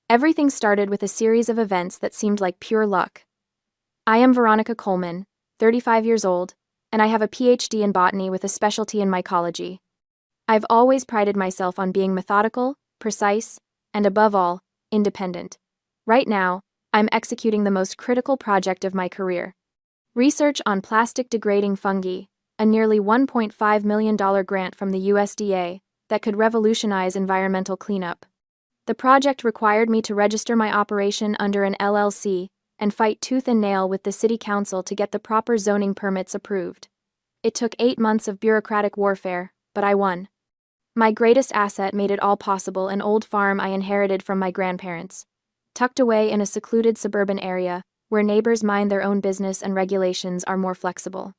Everything started with a series of events that seemed like pure luck. I am Veronica Coleman, 35 years old, and I have a PhD in botany with a specialty in mycology. I've always prided myself on being methodical, precise, and above all, independent. Right now, I'm executing the most critical project of my career. Research on plastic degrading fungi, a nearly $1.5 million grant from the USDA that could revolutionize environmental cleanup. The project required me to register my operation under an LLC and fight tooth and nail with the city council to get the proper zoning permits approved. It took 8 months of bureaucratic warfare, but I won. My greatest asset made it all possible: an old farm I inherited from my grandparents, tucked away in a secluded suburban area where neighbors mind their own business and regulations are more flexible.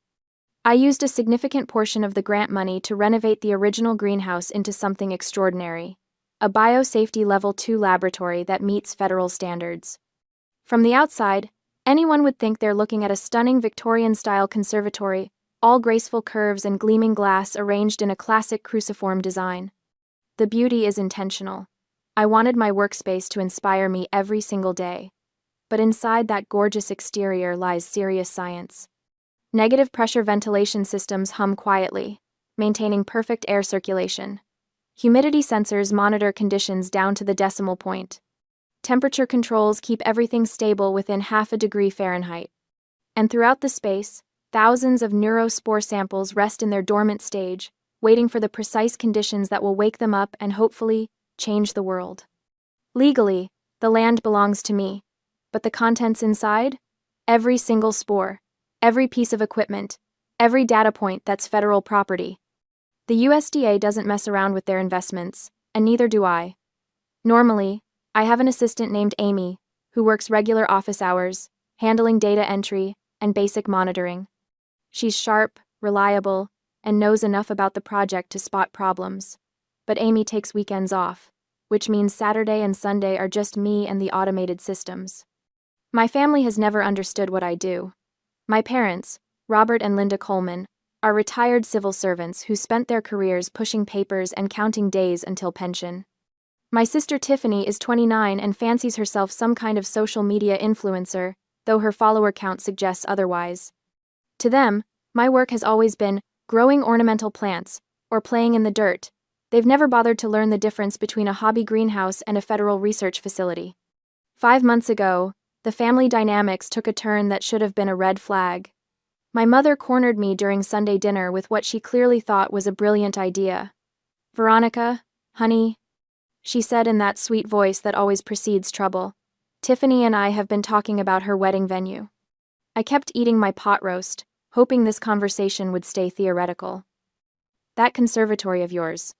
I used a significant portion of the grant money to renovate the original greenhouse into something extraordinary: a biosafety Level 2 laboratory that meets federal standards. From the outside, anyone would think they're looking at a stunning Victorian-style conservatory, all graceful curves and gleaming glass arranged in a classic cruciform design. The beauty is intentional. I wanted my workspace to inspire me every single day. But inside that gorgeous exterior lies serious science. Negative pressure ventilation systems hum quietly, maintaining perfect air circulation. Humidity sensors monitor conditions down to the decimal point. Temperature controls keep everything stable within 0.5 degree Fahrenheit. And throughout the space, thousands of neurospore samples rest in their dormant stage, waiting for the precise conditions that will wake them up and hopefully change the world. Legally, the land belongs to me, but the contents inside? Every single spore, every piece of equipment, every data point, that's federal property. The USDA doesn't mess around with their investments, and neither do I. Normally, I have an assistant named Amy, who works regular office hours, handling data entry and basic monitoring. She's sharp, reliable, and knows enough about the project to spot problems. But Amy takes weekends off, which means Saturday and Sunday are just me and the automated systems. My family has never understood what I do. My parents, Robert and Linda Coleman, are retired civil servants who spent their careers pushing papers and counting days until pension. My sister Tiffany is 29 and fancies herself some kind of social media influencer, though her follower count suggests otherwise. To them, my work has always been growing ornamental plants or playing in the dirt. They've never bothered to learn the difference between a hobby greenhouse and a federal research facility. 5 months ago, the family dynamics took a turn that should have been a red flag. My mother cornered me during Sunday dinner with what she clearly thought was a brilliant idea. "Veronica, honey," she said in that sweet voice that always precedes trouble, "Tiffany and I have been talking about her wedding venue." I kept eating my pot roast, hoping this conversation would stay theoretical. "That conservatory of yours,"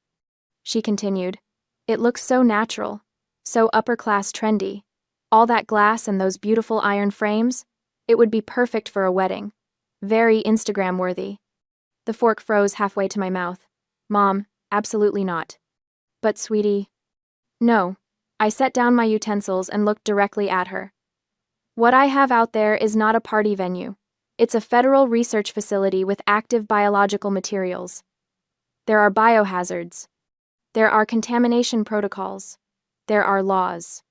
she continued, "it looks so natural, so upper-class trendy. All that glass and those beautiful iron frames, it would be perfect for a wedding. Very Instagram-worthy." The fork froze halfway to my mouth. "Mom, absolutely not." "But sweetie..." "No." I set down my utensils and looked directly at her. "What I have out there is not a party venue. It's a federal research facility with active biological materials. There are biohazards. There are contamination protocols. There are laws."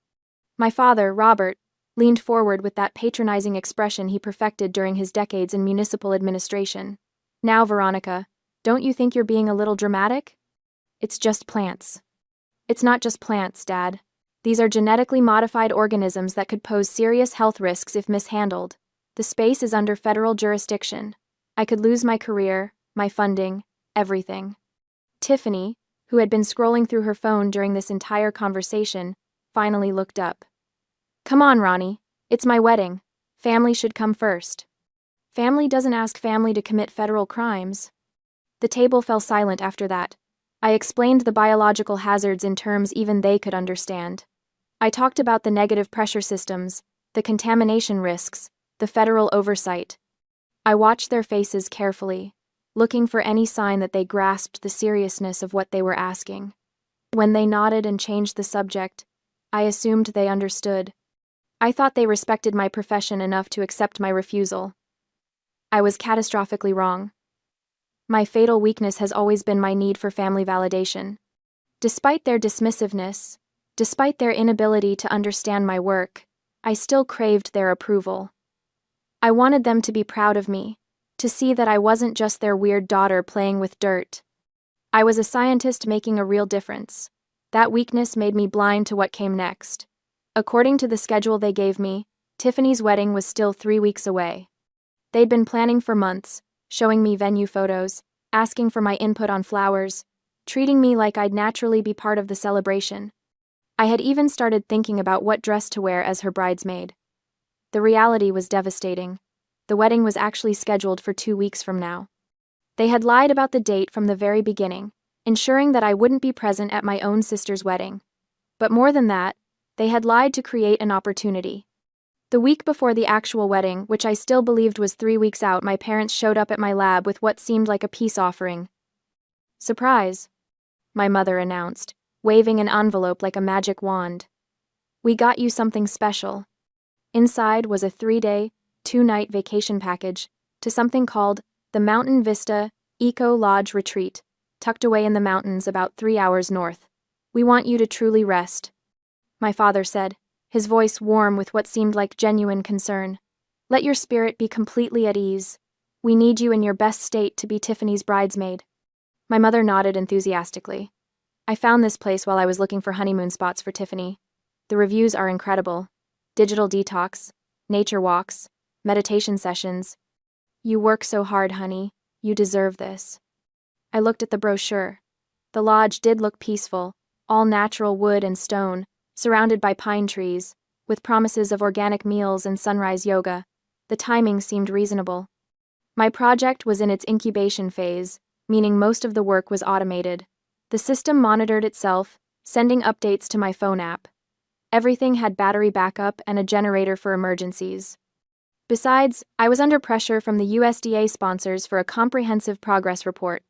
My father, Robert, leaned forward with that patronizing expression he perfected during his decades in municipal administration. "Now, Veronica, don't you think you're being a little dramatic? It's just plants." "It's not just plants, Dad. These are genetically modified organisms that could pose serious health risks if mishandled. The space is under federal jurisdiction. I could lose my career, my funding, everything." Tiffany, who had been scrolling through her phone during this entire conversation, finally looked up. "Come on, Ronnie. It's my wedding. Family should come first." "Family doesn't ask family to commit federal crimes." The table fell silent after that. I explained the biological hazards in terms even they could understand. I talked about the negative pressure systems, the contamination risks, the federal oversight. I watched their faces carefully, looking for any sign that they grasped the seriousness of what they were asking. When they nodded and changed the subject, I assumed they understood. I thought they respected my profession enough to accept my refusal. I was catastrophically wrong. My fatal weakness has always been my need for family validation. Despite their dismissiveness, Despite their inability to understand my work, I still craved their approval. I wanted them to be proud of me, to see that I wasn't just their weird daughter playing with dirt. I was a scientist making a real difference. That weakness made me blind to what came next. According to the schedule they gave me, Tiffany's wedding was still 3 weeks away. They'd been planning for months, showing me venue photos, asking for my input on flowers, treating me like I'd naturally be part of the celebration. I had even started thinking about what dress to wear as her bridesmaid. The reality was devastating. The wedding was actually scheduled for 2 weeks from now. They had lied about the date from the very beginning, ensuring that I wouldn't be present at my own sister's wedding. But more than that, they had lied to create an opportunity. The week before the actual wedding, which I still believed was 3 weeks out, my parents showed up at my lab with what seemed like a peace offering. "Surprise," my mother announced, waving an envelope like a magic wand. "We got you something special." Inside was a 3-day, 2-night vacation package to something called the Mountain Vista Eco Lodge Retreat, tucked away in the mountains about 3 hours north. "We want you to truly rest," my father said, his voice warm with what seemed like genuine concern. "Let your spirit be completely at ease. We need you in your best state to be Tiffany's bridesmaid." My mother nodded enthusiastically. "I found this place while I was looking for honeymoon spots for Tiffany. The reviews are incredible. Digital detox, nature walks, meditation sessions. You work so hard, honey. You deserve this." I looked at the brochure. The lodge did look peaceful, all natural wood and stone, surrounded by pine trees, with promises of organic meals and sunrise yoga. The timing seemed reasonable. My project was in its incubation phase, meaning most of the work was automated. The system monitored itself, sending updates to my phone app. Everything had battery backup and a generator for emergencies. Besides, I was under pressure from the USDA sponsors for a comprehensive progress report.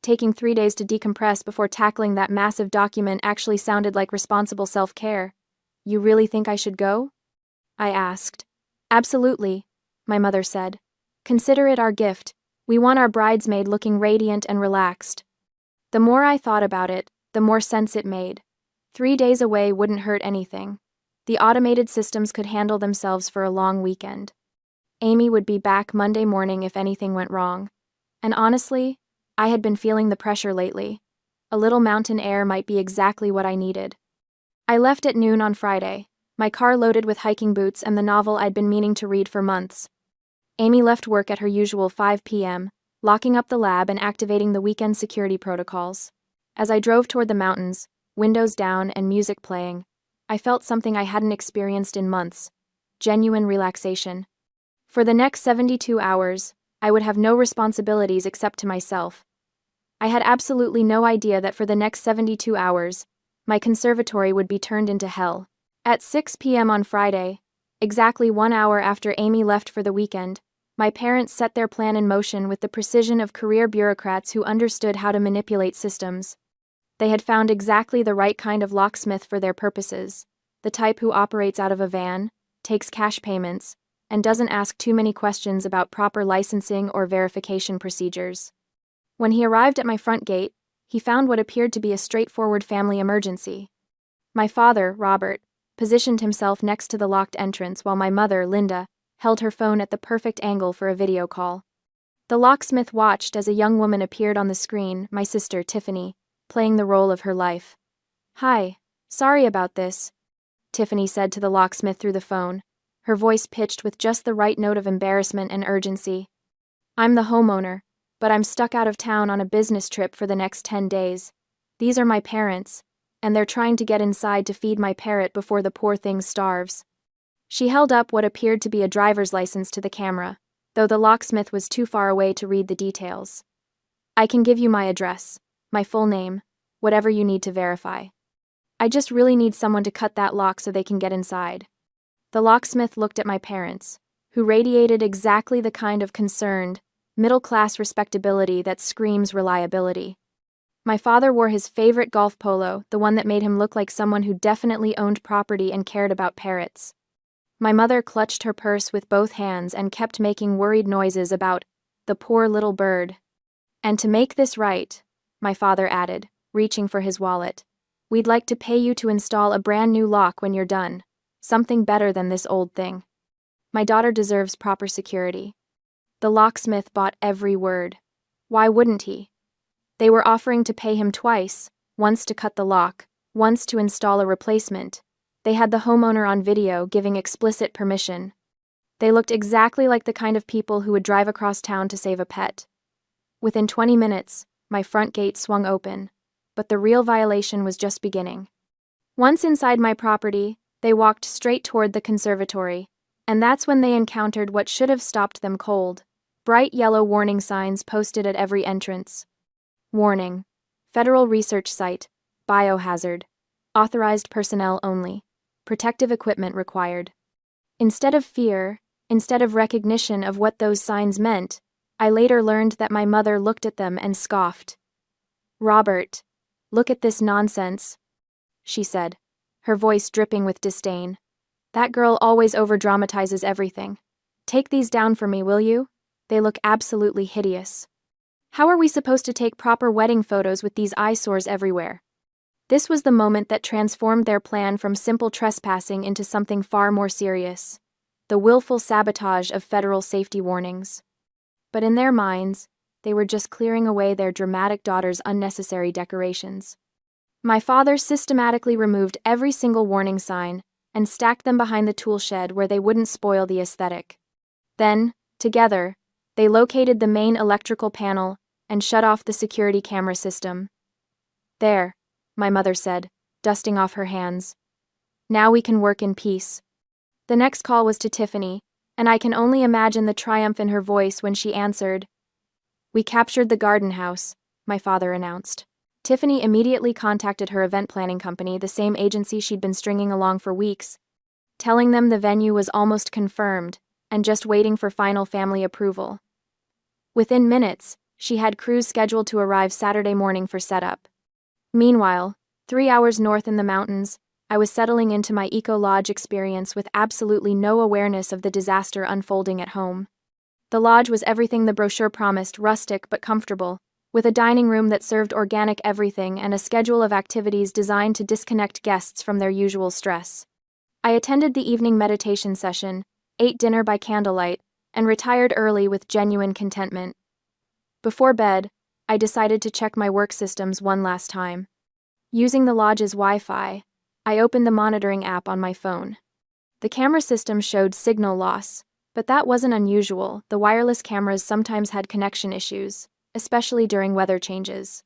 Taking 3 days to decompress before tackling that massive document actually sounded like responsible self-care. "You really think I should go?" I asked. "Absolutely," my mother said. "Consider it our gift. We want our bridesmaid looking radiant and relaxed." The more I thought about it, the more sense it made. 3 days away wouldn't hurt anything. The automated systems could handle themselves for a long weekend. Amy would be back Monday morning if anything went wrong. And honestly, I had been feeling the pressure lately. A little mountain air might be exactly what I needed. I left at noon on Friday, my car loaded with hiking boots and the novel I'd been meaning to read for months. Amy left work at her usual 5 p.m., locking up the lab and activating the weekend security protocols. As I drove toward the mountains, windows down and music playing, I felt something I hadn't experienced in months: genuine relaxation. For the next 72 hours, I would have no responsibilities except to myself. I had absolutely no idea that for the next 72 hours, my conservatory would be turned into hell. At 6 p.m. on Friday, exactly 1 hour after Amy left for the weekend, my parents set their plan in motion with the precision of career bureaucrats who understood how to manipulate systems. They had found exactly the right kind of locksmith for their purposes, the type who operates out of a van, takes cash payments, and doesn't ask too many questions about proper licensing or verification procedures. When he arrived at my front gate, he found what appeared to be a straightforward family emergency. My father, Robert, positioned himself next to the locked entrance while my mother, Linda, held her phone at the perfect angle for a video call. The locksmith watched as a young woman appeared on the screen, my sister, Tiffany, playing the role of her life. "Hi, sorry about this," Tiffany said to the locksmith through the phone, her voice pitched with just the right note of embarrassment and urgency. "I'm the homeowner, but I'm stuck out of town on a business trip for the next 10 days. These are my parents, and they're trying to get inside to feed my parrot before the poor thing starves." She held up what appeared to be a driver's license to the camera, though the locksmith was too far away to read the details. "I can give you my address, my full name, whatever you need to verify. I just really need someone to cut that lock so they can get inside." The locksmith looked at my parents, who radiated exactly the kind of concerned, middle-class respectability that screams reliability. My father wore his favorite golf polo, the one that made him look like someone who definitely owned property and cared about parrots. My mother clutched her purse with both hands and kept making worried noises about the poor little bird. "And to make this right," my father added, reaching for his wallet, We'd like to pay you to install a brand new lock when you're done. Something better than this old thing. My daughter deserves proper security. The locksmith bought every word. Why wouldn't he? They were offering to pay him twice, once to cut the lock, once to install a replacement. They had the homeowner on video giving explicit permission. They looked exactly like the kind of people who would drive across town to save a pet. Within 20 minutes, my front gate swung open, but the real violation was just beginning. Once inside my property, they walked straight toward the conservatory, and that's when they encountered what should have stopped them cold. Bright yellow warning signs posted at every entrance. Warning. Federal Research Site. Biohazard. Authorized personnel only. Protective equipment required. Instead of fear, instead of recognition of what those signs meant, I later learned that my mother looked at them and scoffed. "Robert, look at this nonsense," she said, her voice dripping with disdain. "That girl always overdramatizes everything. Take these down for me, will you? They look absolutely hideous. How are we supposed to take proper wedding photos with these eyesores everywhere?" This was the moment that transformed their plan from simple trespassing into something far more serious: the willful sabotage of federal safety warnings. But in their minds, they were just clearing away their dramatic daughter's unnecessary decorations. My father systematically removed every single warning sign and stacked them behind the tool shed where they wouldn't spoil the aesthetic. Then, together, they located the main electrical panel and shut off the security camera system. "There," my mother said, dusting off her hands. "Now we can work in peace." The next call was to Tiffany, and I can only imagine the triumph in her voice when she answered. "We captured the garden house," my father announced. Tiffany immediately contacted her event planning company, the same agency she'd been stringing along for weeks, telling them the venue was almost confirmed and just waiting for final family approval. Within minutes, she had crews scheduled to arrive Saturday morning for setup. Meanwhile, 3 hours north in the mountains, I was settling into my eco-lodge experience with absolutely no awareness of the disaster unfolding at home. The lodge was everything the brochure promised: rustic but comfortable, with a dining room that served organic everything and a schedule of activities designed to disconnect guests from their usual stress. I attended the evening meditation session, ate dinner by candlelight, and retired early with genuine contentment. Before bed, I decided to check my work systems one last time. Using the lodge's Wi-Fi, I opened the monitoring app on my phone. The camera system showed signal loss, but that wasn't unusual. The wireless cameras sometimes had connection issues, especially during weather changes.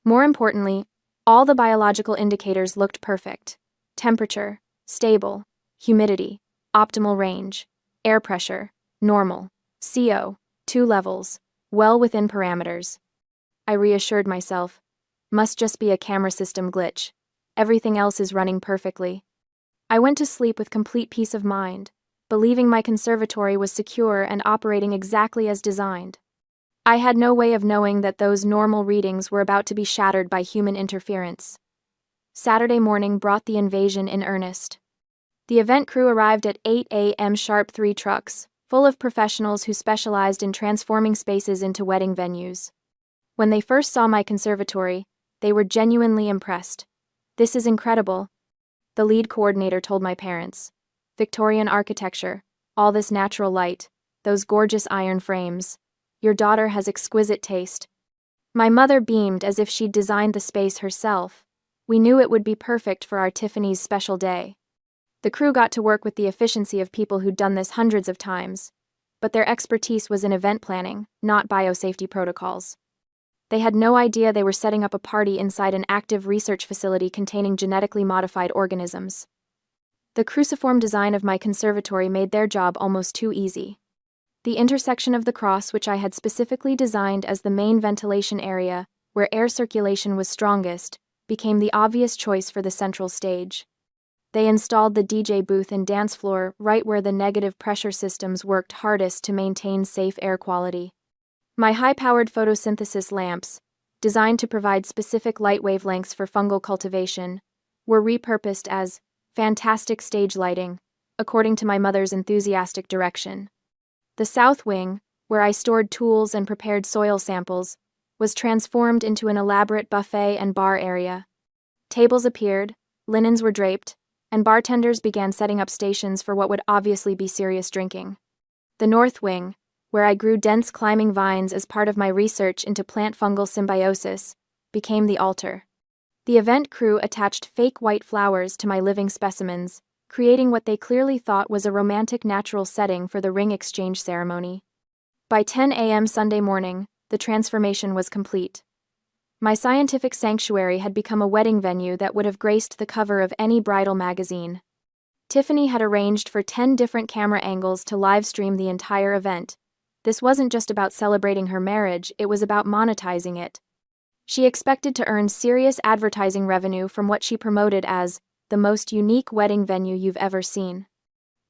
More importantly, all the biological indicators looked perfect. Temperature, stable. Humidity, optimal range. Air pressure, normal. CO, 2 levels, well within parameters. I reassured myself. Must just be a camera system glitch. Everything else is running perfectly. I went to sleep with complete peace of mind, believing my conservatory was secure and operating exactly as designed. I had no way of knowing that those normal readings were about to be shattered by human interference. Saturday morning brought the invasion in earnest. The event crew arrived at 8 a.m. sharp, 3 trucks, full of professionals who specialized in transforming spaces into wedding venues. When they first saw my conservatory, they were genuinely impressed. "This is incredible," the lead coordinator told my parents. "Victorian architecture, all this natural light, those gorgeous iron frames. Your daughter has exquisite taste." My mother beamed as if she'd designed the space herself. We knew it would be perfect for our Tiffany's special day. The crew got to work with the efficiency of people who'd done this hundreds of times, but their expertise was in event planning, not biosafety protocols. They had no idea they were setting up a party inside an active research facility containing genetically modified organisms. The cruciform design of my conservatory made their job almost too easy. The intersection of the cross, which I had specifically designed as the main ventilation area, where air circulation was strongest, became the obvious choice for the central stage. They installed the DJ booth and dance floor right where the negative pressure systems worked hardest to maintain safe air quality. My high-powered photosynthesis lamps, designed to provide specific light wavelengths for fungal cultivation, were repurposed as fantastic stage lighting, according to my mother's enthusiastic direction. The south wing, where I stored tools and prepared soil samples, was transformed into an elaborate buffet and bar area. Tables appeared, linens were draped, and bartenders began setting up stations for what would obviously be serious drinking. The North Wing, where I grew dense climbing vines as part of my research into plant-fungal symbiosis, became the altar. The event crew attached fake white flowers to my living specimens, creating what they clearly thought was a romantic natural setting for the ring exchange ceremony. By 10 a.m. Sunday morning, the transformation was complete. My scientific sanctuary had become a wedding venue that would have graced the cover of any bridal magazine. Tiffany had arranged for 10 different camera angles to live stream the entire event. This wasn't just about celebrating her marriage, it was about monetizing it. She expected to earn serious advertising revenue from what she promoted as the most unique wedding venue you've ever seen.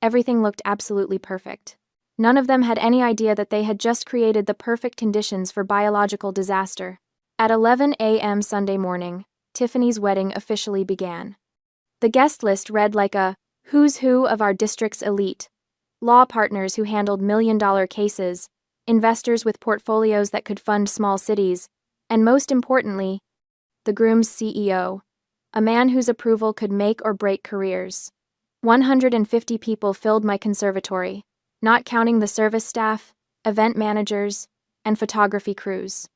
Everything looked absolutely perfect. None of them had any idea that they had just created the perfect conditions for biological disaster. At 11 a.m. Sunday morning, Tiffany's wedding officially began. The guest list read like a who's who of our district's elite: law partners who handled million-dollar cases, investors with portfolios that could fund small cities, and most importantly, the groom's CEO, a man whose approval could make or break careers. 150 people filled my conservatory, not counting the service staff, event managers, and photography crews.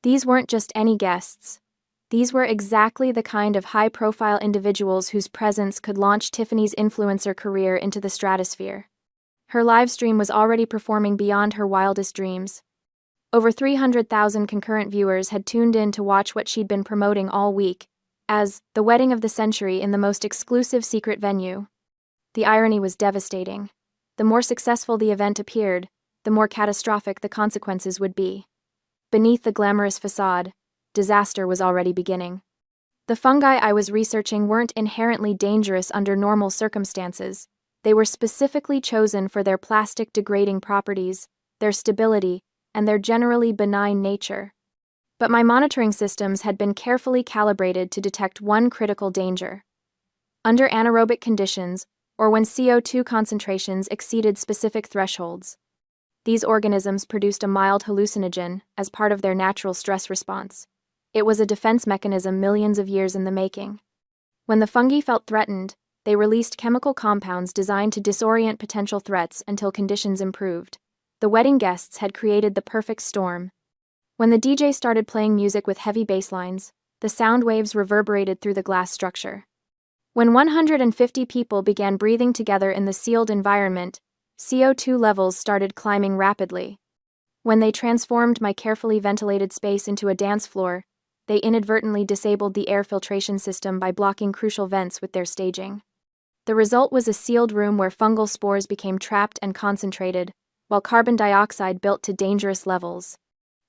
These weren't just any guests. These were exactly the kind of high-profile individuals whose presence could launch Tiffany's influencer career into the stratosphere. Her live stream was already performing beyond her wildest dreams. Over 300,000 concurrent viewers had tuned in to watch what she'd been promoting all week as the wedding of the century in the most exclusive secret venue. The irony was devastating. The more successful the event appeared, the more catastrophic the consequences would be. Beneath the glamorous facade, disaster was already beginning. The fungi I was researching weren't inherently dangerous under normal circumstances. They were specifically chosen for their plastic-degrading properties, their stability, and their generally benign nature. But my monitoring systems had been carefully calibrated to detect one critical danger. Under anaerobic conditions, or when CO2 concentrations exceeded specific thresholds, these organisms produced a mild hallucinogen as part of their natural stress response. It was a defense mechanism millions of years in the making. When the fungi felt threatened, they released chemical compounds designed to disorient potential threats until conditions improved. The wedding guests had created the perfect storm. When the DJ started playing music with heavy bass lines, the sound waves reverberated through the glass structure. When 150 people began breathing together in the sealed environment, CO2 levels started climbing rapidly. When they transformed my carefully ventilated space into a dance floor, they inadvertently disabled the air filtration system by blocking crucial vents with their staging. The result was a sealed room where fungal spores became trapped and concentrated, while carbon dioxide built to dangerous levels.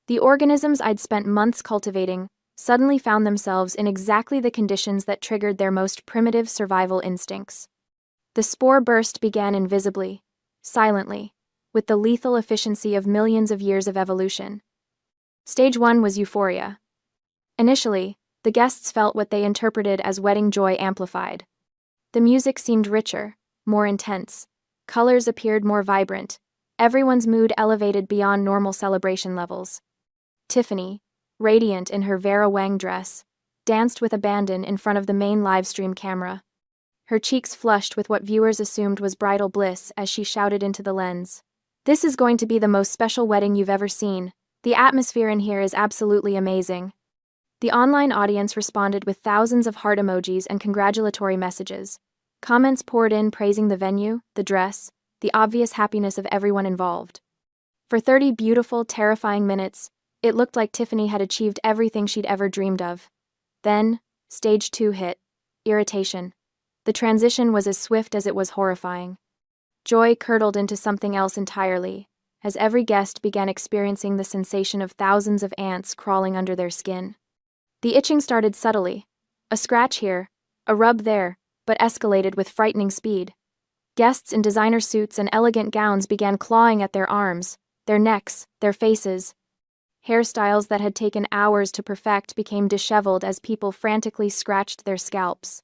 The organisms I'd spent months cultivating suddenly found themselves in exactly the conditions that triggered their most primitive survival instincts. The spore burst began invisibly, silently, with the lethal efficiency of millions of years of evolution. Stage 1 was euphoria. Initially, the guests felt what they interpreted as wedding joy amplified. The music seemed richer, more intense. Colors appeared more vibrant. Everyone's mood elevated beyond normal celebration levels. Tiffany, radiant in her Vera Wang dress, danced with abandon in front of the main livestream camera. Her cheeks flushed with what viewers assumed was bridal bliss as she shouted into the lens. "This is going to be the most special wedding you've ever seen. The atmosphere in here is absolutely amazing." The online audience responded with thousands of heart emojis and congratulatory messages. Comments poured in praising the venue, the dress, the obvious happiness of everyone involved. For 30 beautiful, terrifying minutes, it looked like Tiffany had achieved everything she'd ever dreamed of. Then, stage 2 hit: irritation. The transition was as swift as it was horrifying. Joy curdled into something else entirely, as every guest began experiencing the sensation of thousands of ants crawling under their skin. The itching started subtly. A scratch here, a rub there, but escalated with frightening speed. Guests in designer suits and elegant gowns began clawing at their arms, their necks, their faces. Hairstyles that had taken hours to perfect became disheveled as people frantically scratched their scalps.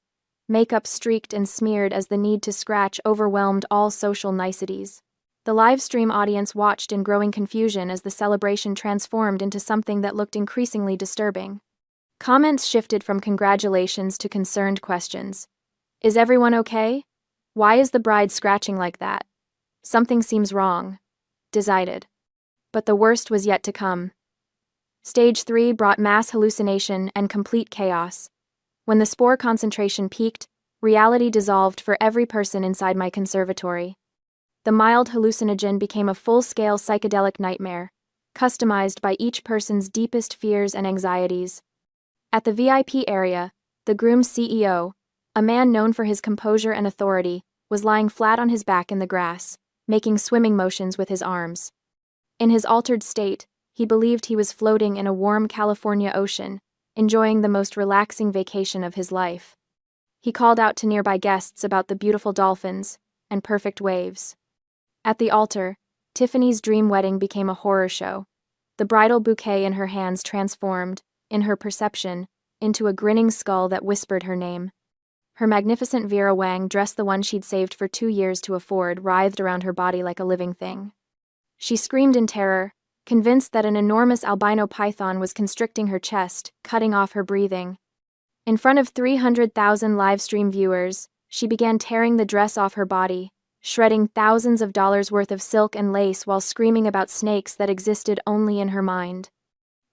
Makeup streaked and smeared as the need to scratch overwhelmed all social niceties. The live stream audience watched in growing confusion as the celebration transformed into something that looked increasingly disturbing. Comments shifted from congratulations to concerned questions. Is everyone okay? Why is the bride scratching like that? Something seems wrong. Decided. But the worst was yet to come. Stage 3 brought mass hallucination and complete chaos. When the spore concentration peaked, reality dissolved for every person inside my conservatory. The mild hallucinogen became a full-scale psychedelic nightmare, customized by each person's deepest fears and anxieties. At the VIP area, the groom's CEO, a man known for his composure and authority, was lying flat on his back in the grass, making swimming motions with his arms. In his altered state, he believed he was floating in a warm California ocean, enjoying the most relaxing vacation of his life. He called out to nearby guests about the beautiful dolphins and perfect waves. At the altar, Tiffany's dream wedding became a horror show. The bridal bouquet in her hands transformed, in her perception, into a grinning skull that whispered her name. Her magnificent Vera Wang dress, the one she'd saved for 2 years to afford, writhed around her body like a living thing. She screamed in terror, convinced that an enormous albino python was constricting her chest, cutting off her breathing. In front of 300,000 live-stream viewers, she began tearing the dress off her body, shredding thousands of dollars worth of silk and lace while screaming about snakes that existed only in her mind.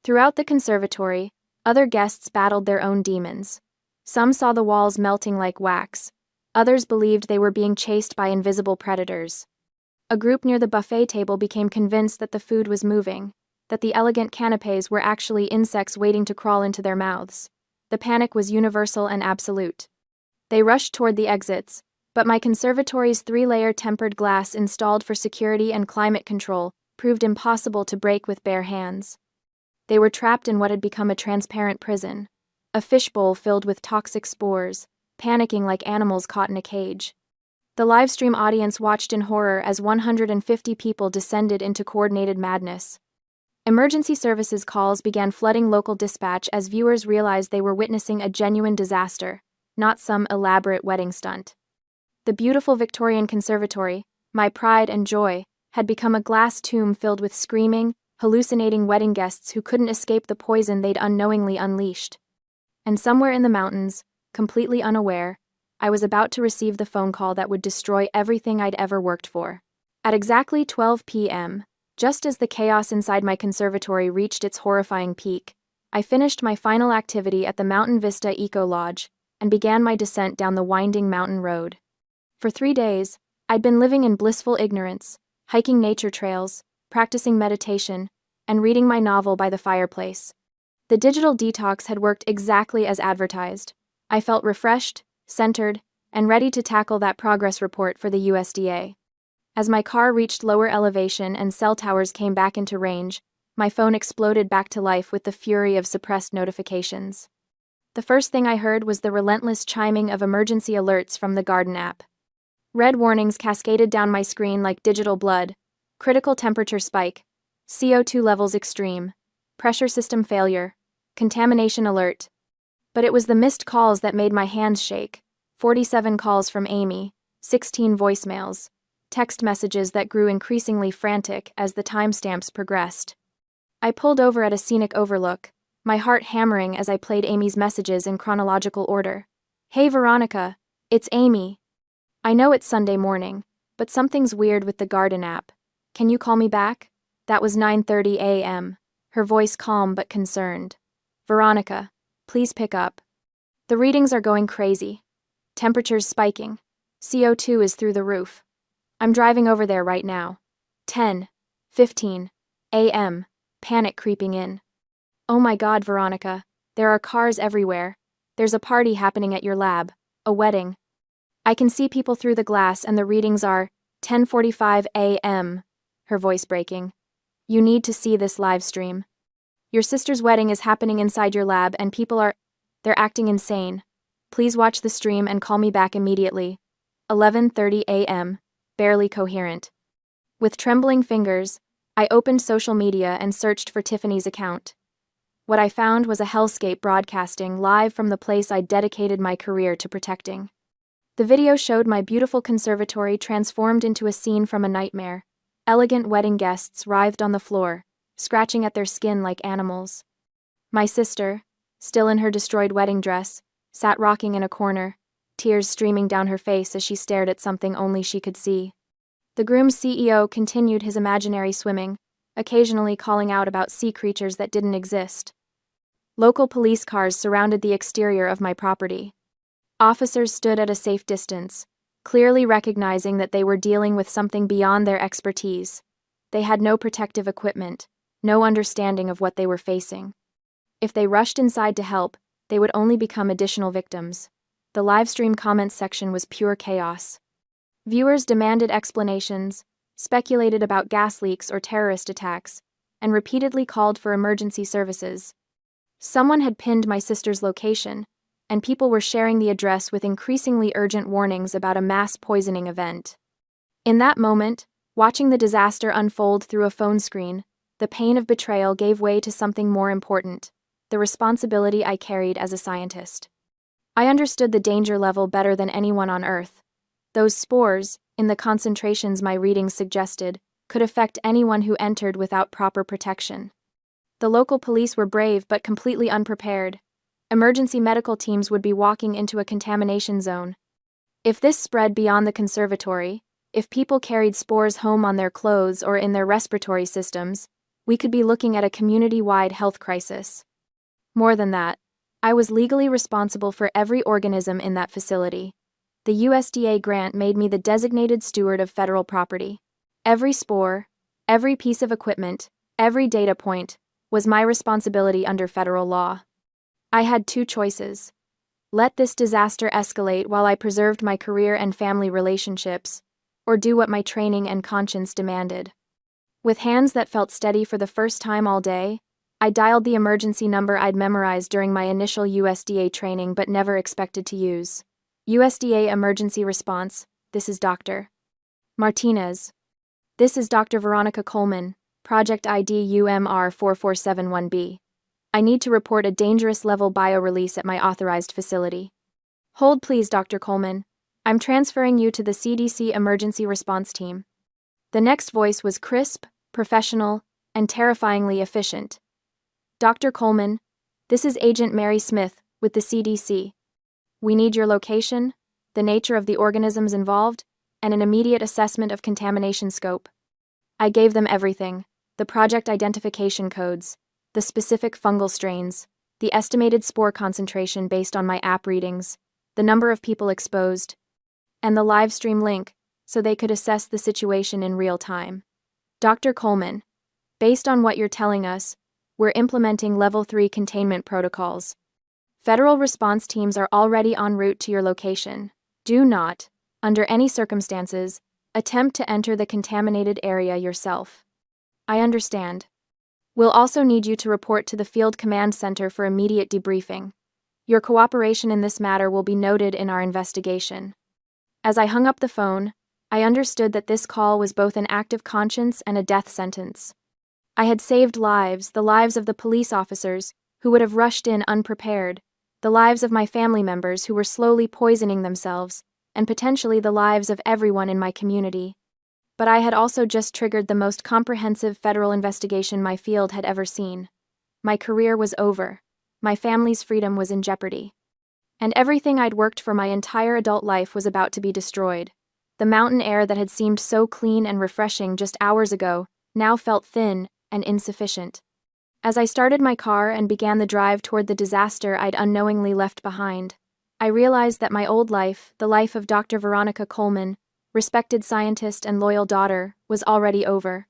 Throughout the conservatory, other guests battled their own demons. Some saw the walls melting like wax. Others believed they were being chased by invisible predators. A group near the buffet table became convinced that the food was moving, that the elegant canapés were actually insects waiting to crawl into their mouths. The panic was universal and absolute. They rushed toward the exits, but my conservatory's 3-layer tempered glass installed for security and climate control proved impossible to break with bare hands. They were trapped in what had become a transparent prison, a fishbowl filled with toxic spores, panicking like animals caught in a cage. The livestream audience watched in horror as 150 people descended into coordinated madness. Emergency services calls began flooding local dispatch as viewers realized they were witnessing a genuine disaster, not some elaborate wedding stunt. The beautiful Victorian conservatory, my pride and joy, had become a glass tomb filled with screaming, hallucinating wedding guests who couldn't escape the poison they'd unknowingly unleashed. And somewhere in the mountains, completely unaware, I was about to receive the phone call that would destroy everything I'd ever worked for. At exactly 12 p.m., just as the chaos inside my conservatory reached its horrifying peak, I finished my final activity at the Mountain Vista Eco Lodge and began my descent down the winding mountain road. For 3 days, I'd been living in blissful ignorance, hiking nature trails, practicing meditation, and reading my novel by the fireplace. The digital detox had worked exactly as advertised. I felt refreshed, centered, and ready to tackle that progress report for the USDA. As my car reached lower elevation and cell towers came back into range, my phone exploded back to life with the fury of suppressed notifications. The first thing I heard was the relentless chiming of emergency alerts from the Garden app. Red warnings cascaded down my screen like digital blood: critical temperature spike, CO2 levels extreme, pressure system failure, contamination alert. But it was the missed calls that made my hands shake. 47 calls from Amy, 16 voicemails, text messages that grew increasingly frantic as the timestamps progressed. I pulled over at a scenic overlook, my heart hammering as I played Amy's messages in chronological order. "Hey Veronica, it's Amy. I know it's Sunday morning, but something's weird with the Garden app. Can you call me back?" That was 9:30 a.m., her voice calm but concerned. "Veronica, please pick up. The readings are going crazy. Temperature's spiking. CO2 is through the roof. I'm driving over there right now." 10:15 a.m., panic creeping in. "Oh my God, Veronica, there are cars everywhere. There's a party happening at your lab, a wedding. I can see people through the glass and the readings are 10:45 a.m., her voice breaking. "You need to see this live stream. Your sister's wedding is happening inside your lab and they're acting insane. Please watch the stream and call me back immediately." 11:30 a.m., barely coherent. With trembling fingers, I opened social media and searched for Tiffany's account. What I found was a hellscape broadcasting live from the place I'd dedicated my career to protecting. The video showed my beautiful conservatory transformed into a scene from a nightmare. Elegant wedding guests writhed on the floor, scratching at their skin like animals. My sister, still in her destroyed wedding dress, sat rocking in a corner, tears streaming down her face as she stared at something only she could see. The groom's CEO continued his imaginary swimming, occasionally calling out about sea creatures that didn't exist. Local police cars surrounded the exterior of my property. Officers stood at a safe distance, clearly recognizing that they were dealing with something beyond their expertise. They had no protective equipment, no understanding of what they were facing. If they rushed inside to help, they would only become additional victims. The livestream comments section was pure chaos. Viewers demanded explanations, speculated about gas leaks or terrorist attacks, and repeatedly called for emergency services. Someone had pinned my sister's location, and people were sharing the address with increasingly urgent warnings about a mass poisoning event. In that moment, watching the disaster unfold through a phone screen, the pain of betrayal gave way to something more important: the responsibility I carried as a scientist. I understood the danger level better than anyone on Earth. Those spores, in the concentrations my readings suggested, could affect anyone who entered without proper protection. The local police were brave but completely unprepared. Emergency medical teams would be walking into a contamination zone. If this spread beyond the conservatory, if people carried spores home on their clothes or in their respiratory systems, we could be looking at a community-wide health crisis. More than that, I was legally responsible for every organism in that facility. The USDA grant made me the designated steward of federal property. Every spore, every piece of equipment, every data point was my responsibility under federal law. I had two choices: let this disaster escalate while I preserved my career and family relationships, or do what my training and conscience demanded. With hands that felt steady for the first time all day, I dialed the emergency number I'd memorized during my initial USDA training but never expected to use. USDA Emergency Response, this is Dr. Martinez. This is Dr. Veronica Coleman, Project ID UMR4471B. I need to report a dangerous level biorelease at my authorized facility. Hold please, Dr. Coleman. I'm transferring you to the CDC Emergency Response Team. The next voice was crisp, professional, and terrifyingly efficient. Dr. Coleman, this is Agent Mary Smith with the CDC. We need your location, the nature of the organisms involved, and an immediate assessment of contamination scope. I gave them everything: the project identification codes, the specific fungal strains, the estimated spore concentration based on my app readings, the number of people exposed, and the live stream link so they could assess the situation in real time. Dr. Coleman, based on what you're telling us, we're implementing Level 3 containment protocols. Federal response teams are already en route to your location. Do not, under any circumstances, attempt to enter the contaminated area yourself. I understand. We'll also need you to report to the Field Command Center for immediate debriefing. Your cooperation in this matter will be noted in our investigation. As I hung up the phone, I understood that this call was both an act of conscience and a death sentence. I had saved lives, the lives of the police officers who would have rushed in unprepared, the lives of my family members who were slowly poisoning themselves, and potentially the lives of everyone in my community. But I had also just triggered the most comprehensive federal investigation my field had ever seen. My career was over. My family's freedom was in jeopardy. And everything I'd worked for my entire adult life was about to be destroyed. The mountain air that had seemed so clean and refreshing just hours ago now felt thin and insufficient. As I started my car and began the drive toward the disaster I'd unknowingly left behind, I realized that my old life, the life of Dr. Veronica Coleman, respected scientist and loyal daughter, was already over.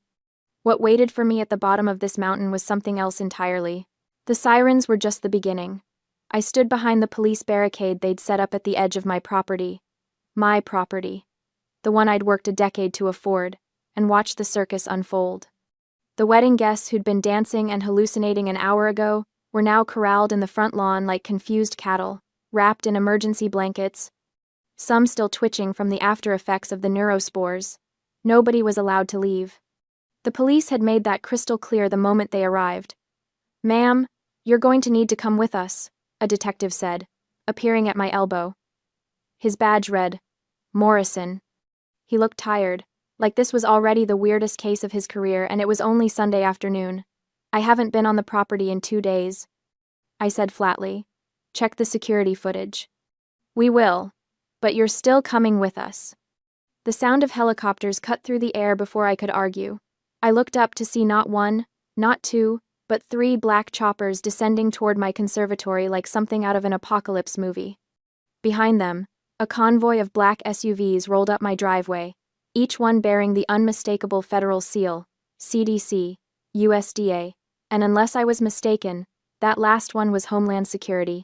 What waited for me at the bottom of this mountain was something else entirely. The sirens were just the beginning. I stood behind the police barricade they'd set up at the edge of my property. My property. The one I'd worked a decade to afford, and watched the circus unfold. The wedding guests who'd been dancing and hallucinating an hour ago were now corralled in the front lawn like confused cattle, wrapped in emergency blankets, some still twitching from the after effects of the neurospores. Nobody was allowed to leave. The police had made that crystal clear the moment they arrived. "Ma'am, you're going to need to come with us," a detective said, appearing at my elbow. His badge read, Morrison. He looked tired, like this was already the weirdest case of his career, and it was only Sunday afternoon. I haven't been on the property in 2 days. I said flatly. Check the security footage. We will, but you're still coming with us. The sound of helicopters cut through the air before I could argue. I looked up to see not one, not two, but 3 black choppers descending toward my conservatory like something out of an apocalypse movie. Behind them, a convoy of black SUVs rolled up my driveway, each one bearing the unmistakable federal seal, CDC, USDA, and unless I was mistaken, that last one was Homeland Security.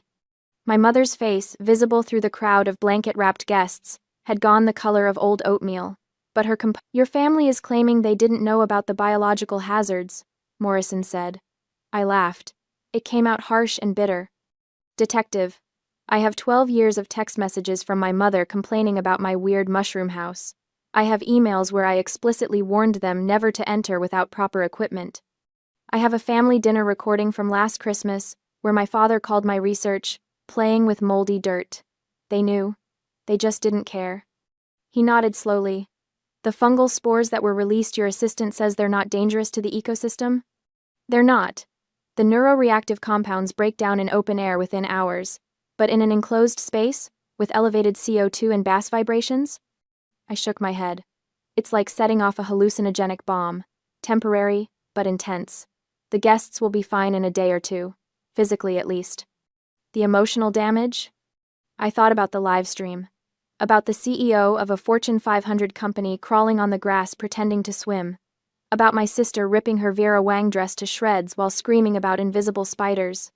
My mother's face, visible through the crowd of blanket-wrapped guests, had gone the color of old oatmeal, but "Your family is claiming they didn't know about the biological hazards," Morrison said. I laughed. It came out harsh and bitter. Detective, I have 12 years of text messages from my mother complaining about my weird mushroom house. I have emails where I explicitly warned them never to enter without proper equipment. I have a family dinner recording from last Christmas where my father called my research playing with moldy dirt. They knew. They just didn't care. He nodded slowly. The fungal spores that were released, your assistant says they're not dangerous to the ecosystem? They're not. The neuroreactive compounds break down in open air within hours, but in an enclosed space, with elevated CO2 and bass vibrations? I shook my head. It's like setting off a hallucinogenic bomb, temporary, but intense. The guests will be fine in a day or two, physically at least. The emotional damage? I thought about the live stream. About the CEO of a Fortune 500 company crawling on the grass pretending to swim. About my sister ripping her Vera Wang dress to shreds while screaming about invisible spiders.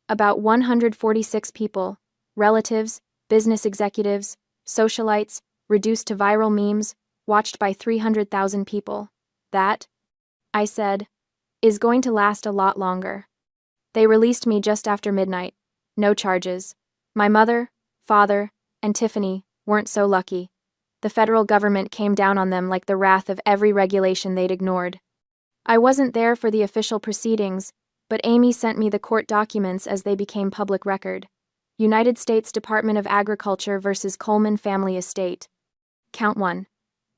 About 146 people, relatives, business executives, socialites, reduced to viral memes, watched by 300,000 people. That, I said, is going to last a lot longer. They released me just after midnight. No charges. My mother, father, and Tiffany weren't so lucky. The federal government came down on them like the wrath of every regulation they'd ignored. I wasn't there for the official proceedings, but Amy sent me the court documents as they became public record. United States Department of Agriculture versus Coleman Family Estate. Count 1.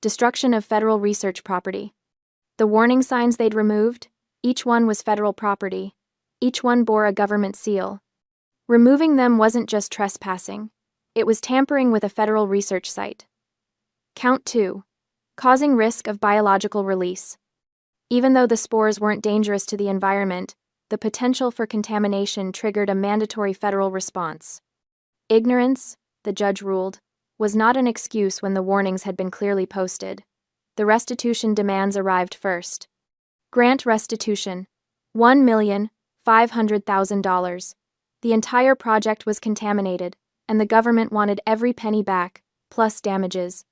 Destruction of federal research property. The warning signs they'd removed, each one was federal property. Each one bore a government seal. Removing them wasn't just trespassing. It was tampering with a federal research site. Count 2. Causing risk of biological release. Even though the spores weren't dangerous to the environment, the potential for contamination triggered a mandatory federal response. Ignorance, the judge ruled, was not an excuse when the warnings had been clearly posted. The restitution demands arrived first. Grant restitution, $1,500,000. The entire project was contaminated, and the government wanted every penny back, plus damages.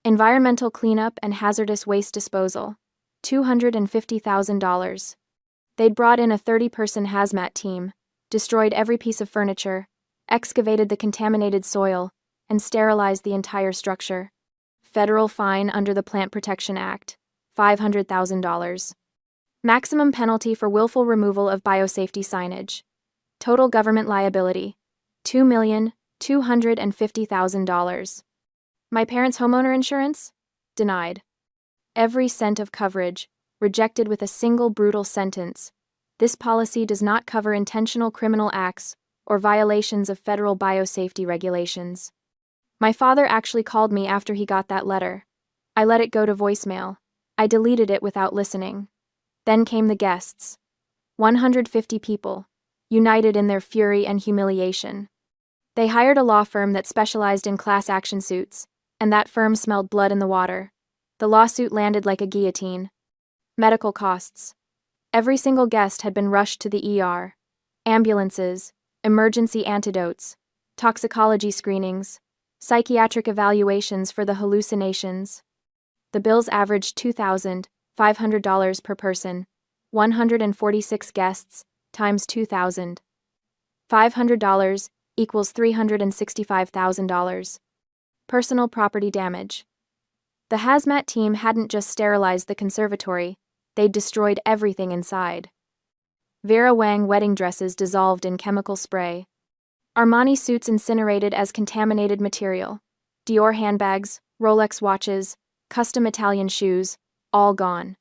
Environmental cleanup and hazardous waste disposal, $250,000. They'd brought in a 30-person hazmat team, destroyed every piece of furniture, excavated the contaminated soil, and sterilized the entire structure. Federal fine under the Plant Protection Act, $500,000. Maximum penalty for willful removal of biosafety signage. Total government liability, $2,250,000. My parents' homeowner insurance? Denied. Every cent of coverage, rejected with a single brutal sentence. This policy does not cover intentional criminal acts or violations of federal biosafety regulations. My father actually called me after he got that letter. I let it go to voicemail. I deleted it without listening. Then came the guests. 150 people, united in their fury and humiliation. They hired a law firm that specialized in class action suits, and that firm smelled blood in the water. The lawsuit landed like a guillotine. Medical costs. Every single guest had been rushed to the ER. Ambulances, emergency antidotes, toxicology screenings, psychiatric evaluations for the hallucinations. The bills averaged $2,500 per person, 146 guests, times $2,000. $500 equals $365,000. Personal property damage. The hazmat team hadn't just sterilized the conservatory, they'd destroyed everything inside. Vera Wang wedding dresses dissolved in chemical spray. Armani suits incinerated as contaminated material. Dior handbags, Rolex watches, custom Italian shoes, all gone.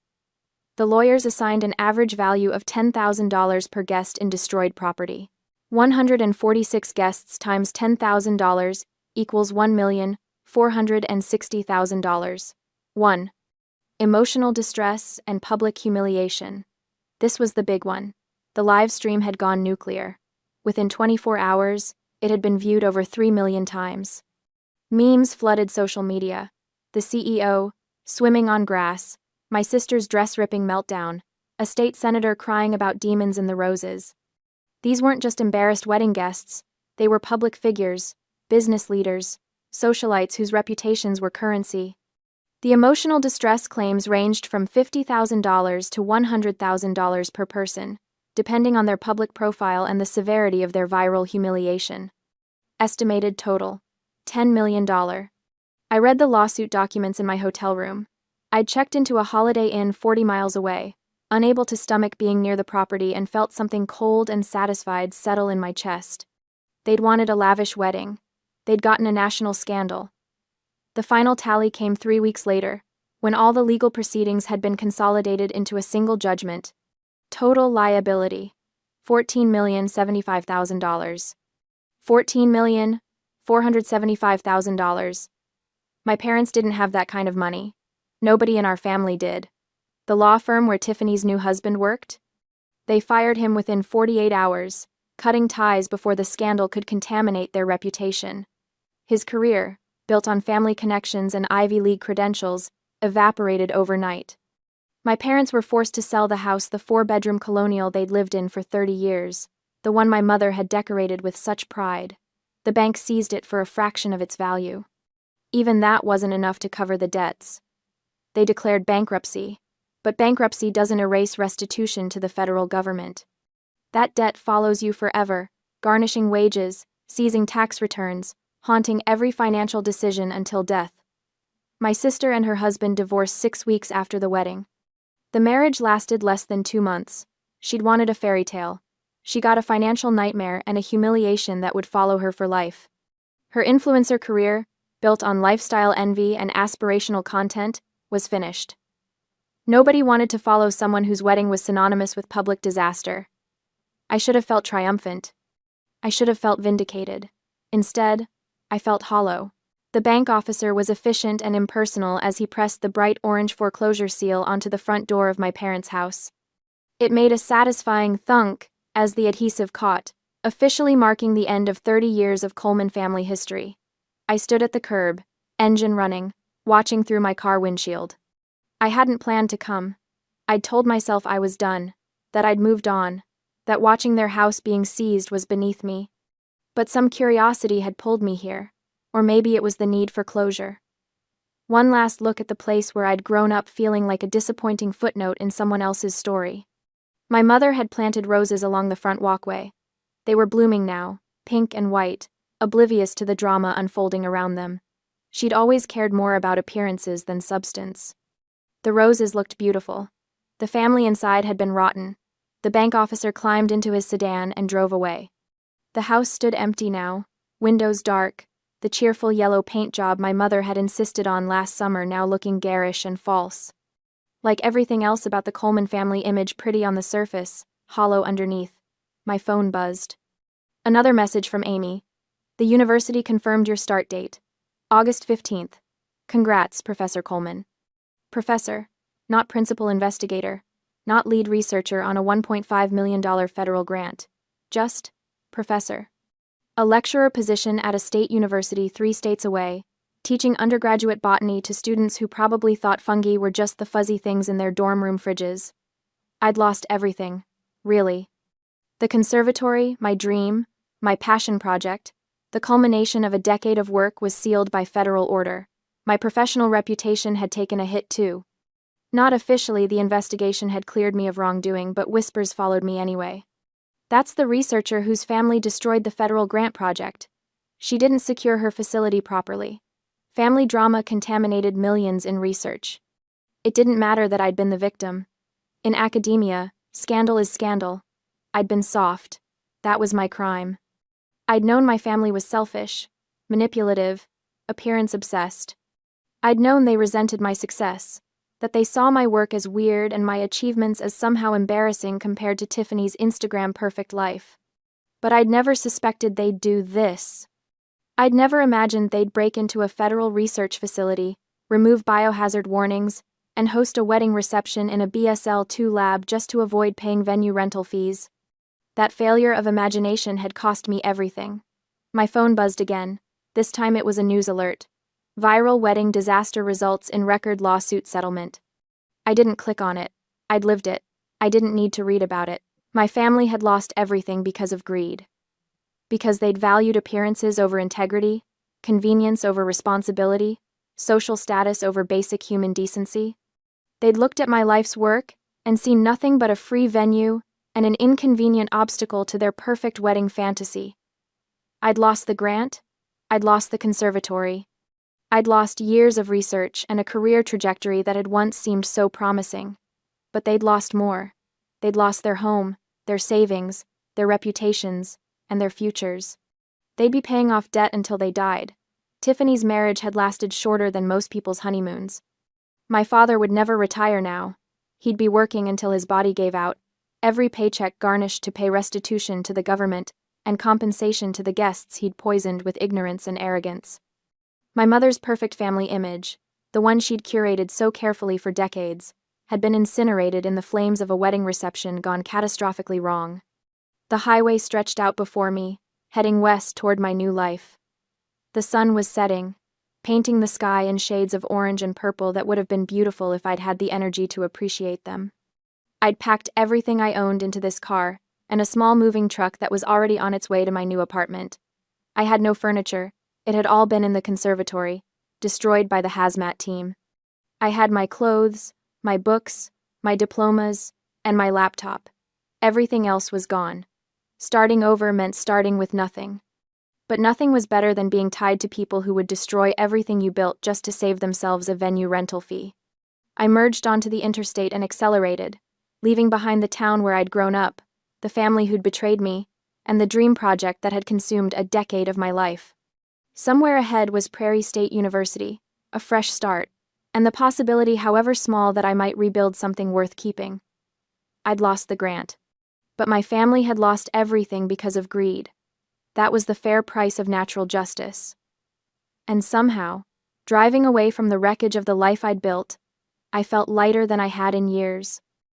The lawyers assigned an average value of $10,000 per guest in destroyed property. 146 guests times $10,000 equals $1,460,000. 1. Emotional distress and public humiliation. This was the big one. The live stream had gone nuclear. Within 24 hours, it had been viewed over 3 million times. Memes flooded social media. The CEO, swimming on grass, my sister's dress-ripping meltdown, a state senator crying about demons in the roses. These weren't just embarrassed wedding guests, they were public figures, business leaders, socialites whose reputations were currency. The emotional distress claims ranged from $50,000 to $100,000 per person, depending on their public profile and the severity of their viral humiliation. Estimated total: $10 million. I read the lawsuit documents in my hotel room. I'd checked into a Holiday Inn 40 miles away, unable to stomach being near the property, and felt something cold and satisfied settle in my chest. They'd wanted a lavish wedding. They'd gotten a national scandal. The final tally came 3 weeks later, when all the legal proceedings had been consolidated into a single judgment. Total liability: $14,075,000. $14,475,000. My parents didn't have that kind of money. Nobody in our family did. The law firm where Tiffany's new husband worked? They fired him within 48 hours, cutting ties before the scandal could contaminate their reputation. His career, built on family connections and Ivy League credentials, evaporated overnight. My parents were forced to sell the house, the 4-bedroom colonial they'd lived in for 30 years, the one my mother had decorated with such pride. The bank seized it for a fraction of its value. Even that wasn't enough to cover the debts. They declared bankruptcy, but bankruptcy doesn't erase restitution to the federal government. That debt follows you forever, garnishing wages, seizing tax returns, haunting every financial decision until death. My sister and her husband divorced 6 weeks after the wedding. The marriage lasted less than 2 months. She'd wanted a fairy tale. She got a financial nightmare and a humiliation that would follow her for life. Her influencer career, built on lifestyle envy and aspirational content, was finished. Nobody wanted to follow someone whose wedding was synonymous with public disaster. I should have felt triumphant. I should have felt vindicated. Instead, I felt hollow. The bank officer was efficient and impersonal as he pressed the bright orange foreclosure seal onto the front door of my parents' house. It made a satisfying thunk as the adhesive caught, officially marking the end of 30 years of Coleman family history. I stood at the curb, engine running, watching through my car windshield. I hadn't planned to come. I'd told myself I was done, that I'd moved on, that watching their house being seized was beneath me. But some curiosity had pulled me here, or maybe it was the need for closure. One last look at the place where I'd grown up, feeling like a disappointing footnote in someone else's story. My mother had planted roses along the front walkway. They were blooming now, pink and white, oblivious to the drama unfolding around them. She'd always cared more about appearances than substance. The roses looked beautiful. The family inside had been rotten. The bank officer climbed into his sedan and drove away. The house stood empty now, windows dark, the cheerful yellow paint job my mother had insisted on last summer now looking garish and false. Like everything else about the Coleman family image, pretty on the surface, hollow underneath. My phone buzzed. Another message from Amy. The university confirmed your start date. August 15th. Congrats, Professor Coleman. Professor, not principal investigator, not lead researcher on a $1.5 million federal grant. Just professor. A lecturer position at a state university 3 states away, teaching undergraduate botany to students who probably thought fungi were just the fuzzy things in their dorm room fridges. I'd lost everything, really. The conservatory, my dream, my passion project, the culmination of a decade of work, was sealed by federal order. My professional reputation had taken a hit too. Not officially, the investigation had cleared me of wrongdoing, but whispers followed me anyway. That's the researcher whose family destroyed the federal grant project. She didn't secure her facility properly. Family drama contaminated millions in research. It didn't matter that I'd been the victim. In academia, scandal is scandal. I'd been soft. That was my crime. I'd known my family was selfish, manipulative, appearance-obsessed. I'd known they resented my success, that they saw my work as weird and my achievements as somehow embarrassing compared to Tiffany's Instagram perfect life. But I'd never suspected they'd do this. I'd never imagined they'd break into a federal research facility, remove biohazard warnings, and host a wedding reception in a BSL-2 lab just to avoid paying venue rental fees. That failure of imagination had cost me everything. My phone buzzed again. This time it was a news alert. Viral wedding disaster results in record lawsuit settlement. I didn't click on it. I'd lived it. I didn't need to read about it. My family had lost everything because of greed. Because they'd valued appearances over integrity, convenience over responsibility, social status over basic human decency. They'd looked at my life's work and seen nothing but a free venue and an inconvenient obstacle to their perfect wedding fantasy. I'd lost the grant. I'd lost the conservatory. I'd lost years of research and a career trajectory that had once seemed so promising. But they'd lost more. They'd lost their home, their savings, their reputations, and their futures. They'd be paying off debt until they died. Tiffany's marriage had lasted shorter than most people's honeymoons. My father would never retire now. He'd be working until his body gave out, every paycheck garnished to pay restitution to the government and compensation to the guests he'd poisoned with ignorance and arrogance. My mother's perfect family image, the one she'd curated so carefully for decades, had been incinerated in the flames of a wedding reception gone catastrophically wrong. The highway stretched out before me, heading west toward my new life. The sun was setting, painting the sky in shades of orange and purple that would have been beautiful if I'd had the energy to appreciate them. I'd packed everything I owned into this car, and a small moving truck that was already on its way to my new apartment. I had no furniture. It had all been in the conservatory, destroyed by the hazmat team. I had my clothes, my books, my diplomas, and my laptop. Everything else was gone. Starting over meant starting with nothing. But nothing was better than being tied to people who would destroy everything you built just to save themselves a venue rental fee. I merged onto the interstate and accelerated, leaving behind the town where I'd grown up, the family who'd betrayed me, and the dream project that had consumed a decade of my life. Somewhere ahead was Prairie State University, a fresh start, and the possibility, however small, that I might rebuild something worth keeping. I'd lost the grant. But my family had lost everything because of greed. That was the fair price of natural justice. And somehow, driving away from the wreckage of the life I'd built, I felt lighter than I had in years.